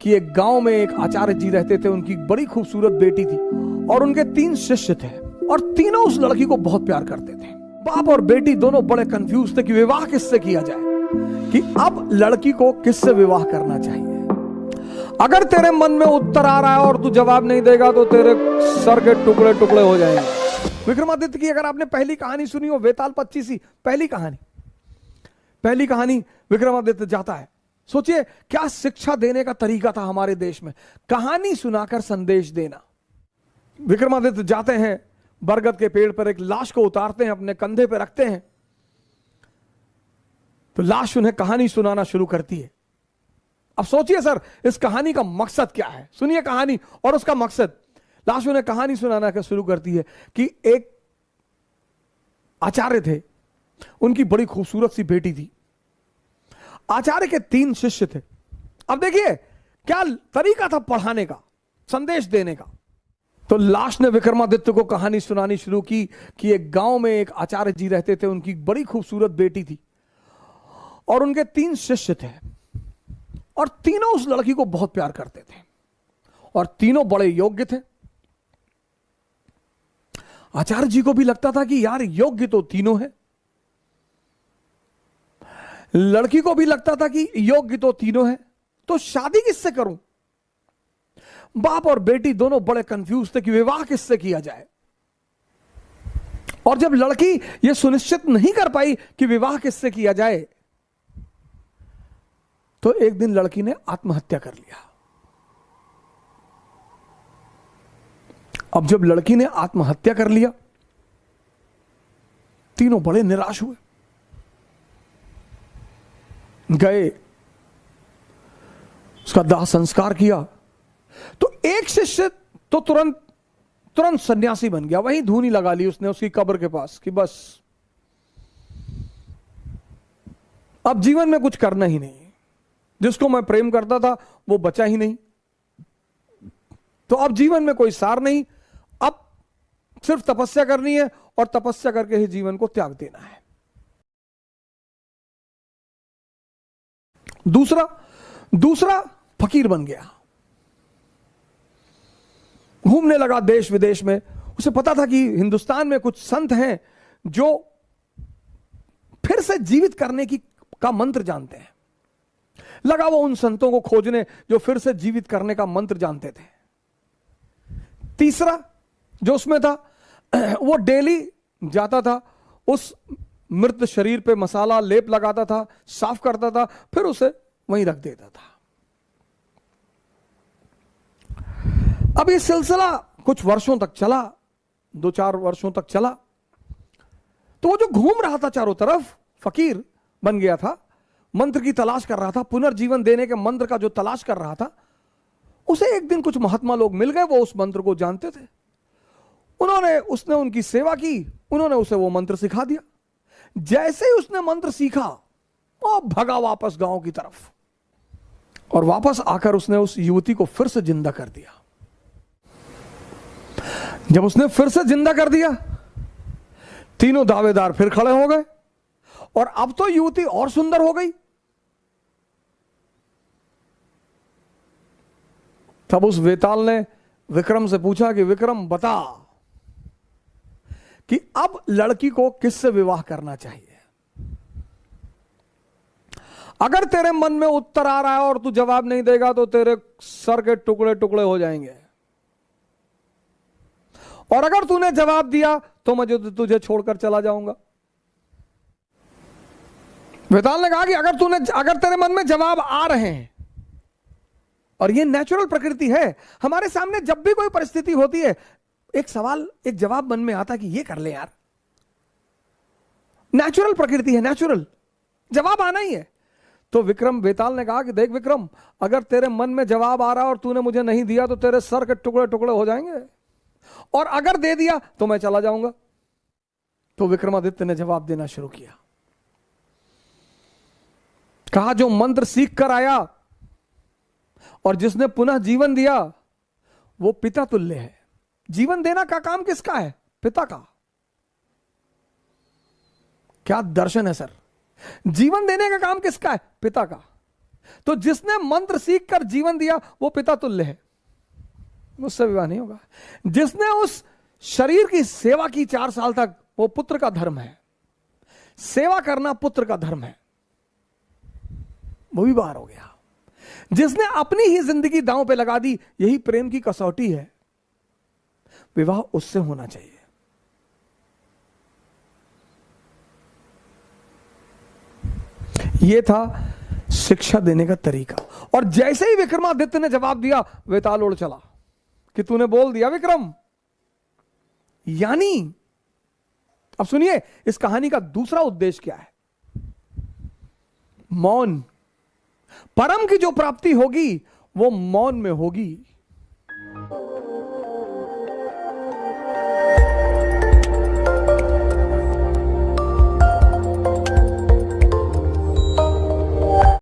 कि एक गांव में एक आचार्य जी रहते थे। उनकी बड़ी खूबसूरत बेटी थी और उनके 3 शिष्य थे और तीनों उस लड़की को बहुत प्यार करते थे। बाप और बेटी दोनों बड़े कंफ्यूज थे कि विवाह किससे किया जाए, कि अब लड़की को किससे विवाह करना चाहिए। अगर तेरे मन में उत्तर आ रहा है और तू जवाब नहीं देगा तो तेरे सर के टुकड़े टुकड़े हो जाएंगे। विक्रमादित्य की अगर आपने पहली कहानी सुनी हो, वेताल 25 पहली कहानी विक्रमादित्य जाता है। सोचिए क्या शिक्षा देने का तरीका था हमारे देश में, कहानी सुनाकर संदेश देना। विक्रमादित्य जाते हैं, बरगद के पेड़ पर एक लाश को उतारते हैं, अपने कंधे पर रखते हैं, तो लाश उन्हें कहानी सुनाना शुरू करती है। अब सोचिए सर, इस कहानी का मकसद क्या है? सुनिए कहानी और उसका मकसद। लाश उन्हें कहानी सुनाना का शुरू करती है कि एक आचार्य थे, उनकी बड़ी खूबसूरत सी बेटी थी। आचार्य के 3 शिष्य थे। अब देखिए क्या तरीका था पढ़ाने का, संदेश देने का। तो लाश ने विक्रमादित्य को कहानी सुनानी शुरू की कि एक गांव में एक आचार्य जी रहते थे। उनकी बड़ी खूबसूरत बेटी थी और उनके 3 शिष्य थे और तीनों उस लड़की को बहुत प्यार करते थे और तीनों बड़े योग्य थे। आचार्य जी को भी लगता था कि यार योग्य तो तीनों है, लड़की को भी लगता था कि योग्य तो तीनों है, तो शादी किससे करूं। बाप और बेटी दोनों बड़े कंफ्यूज थे कि विवाह किससे किया जाए। और जब लड़की यह सुनिश्चित नहीं कर पाई कि विवाह किससे किया जाए, तो एक दिन लड़की ने आत्महत्या कर लिया। अब जब लड़की ने आत्महत्या कर लिया, तीनों बड़े निराश हुए। गए, उसका दाह संस्कार किया, तो एक शिष्य तो तुरंत सन्यासी बन गया। वहीं धूनी लगा ली उसने उसकी कब्र के पास कि बस अब जीवन में कुछ करना ही नहीं, जिसको मैं प्रेम करता था वो बचा ही नहीं, तो अब जीवन में कोई सार नहीं, अब सिर्फ तपस्या करनी है और तपस्या करके ही जीवन को त्याग देना है। दूसरा फकीर बन गया, घूमने लगा देश विदेश में। उसे पता था कि हिंदुस्तान में कुछ संत हैं जो फिर से जीवित करने का मंत्र जानते हैं। लगा वो उन संतों को खोजने जो फिर से जीवित करने का मंत्र जानते थे। तीसरा जो उसमें था, वो डेली जाता था, उस मृत शरीर पे मसाला लेप लगाता था, साफ करता था, फिर उसे वहीं रख देता था। अब ये सिलसिला कुछ वर्षों तक चला, 2-4 वर्षों तक चला। तो वो जो घूम रहा था चारों तरफ, फकीर बन गया था, मंत्र की तलाश कर रहा था, पुनर्जीवन देने के मंत्र का जो तलाश कर रहा था, उसे एक दिन कुछ महात्मा लोग मिल गए, वो उस मंत्र को जानते थे। उसने उनकी सेवा की, उन्होंने उसे वो मंत्र सिखा दिया। जैसे ही उसने मंत्र सीखा, वो भगा वापस गांव की तरफ और वापस आकर उसने उस युवती को फिर से जिंदा कर दिया। जब उसने फिर से जिंदा कर दिया, तीनों दावेदार फिर खड़े हो गए और अब तो युवती और सुंदर हो गई। तब उस वेताल ने विक्रम से पूछा कि विक्रम बता कि अब लड़की को किससे विवाह करना चाहिए। अगर तेरे मन में उत्तर आ रहा है और तू जवाब नहीं देगा तो तेरे सर के टुकड़े टुकड़े हो जाएंगे, और अगर तूने जवाब दिया तो मैं तुझे छोड़कर चला जाऊंगा। वेताल ने कहा कि अगर तेरे मन में जवाब आ रहे हैं, और ये नेचुरल प्रकृति है, हमारे सामने जब भी कोई परिस्थिति होती है, एक जवाब मन में आता है कि ये कर ले यार, नेचुरल प्रकृति है, नेचुरल जवाब आना ही है। तो वेताल ने कहा कि देख विक्रम, अगर तेरे मन में जवाब आ रहा है और तूने मुझे नहीं दिया तो तेरे सर के टुकड़े टुकड़े हो जाएंगे, और अगर दे दिया तो मैं चला जाऊंगा। तो विक्रमादित्य ने जवाब देना शुरू किया। कहा जो मंत्र सीख कर आया और जिसने पुनः जीवन दिया वो पिता तुल्य है। जीवन देना का काम किसका है? पिता का। क्या दर्शन है सर! जीवन देने का काम किसका है? पिता का। तो जिसने मंत्र सीख कर जीवन दिया वो पिता तुल्य है, उससे विवाह नहीं होगा। जिसने उस शरीर की सेवा की 4 साल तक, वो पुत्र का धर्म है। सेवा करना पुत्र का धर्म है, वो भी बाहर हो गया। जिसने अपनी ही जिंदगी दांव पे लगा दी, यही प्रेम की कसौटी है, विवाह उससे होना चाहिए। यह था शिक्षा देने का तरीका। और जैसे ही विक्रमादित्य ने जवाब दिया, वेताल उड़ चला कि तूने बोल दिया विक्रम। यानी अब सुनिए, इस कहानी का दूसरा उद्देश्य क्या है। मौन। परम की जो प्राप्ति होगी वो मौन में होगी।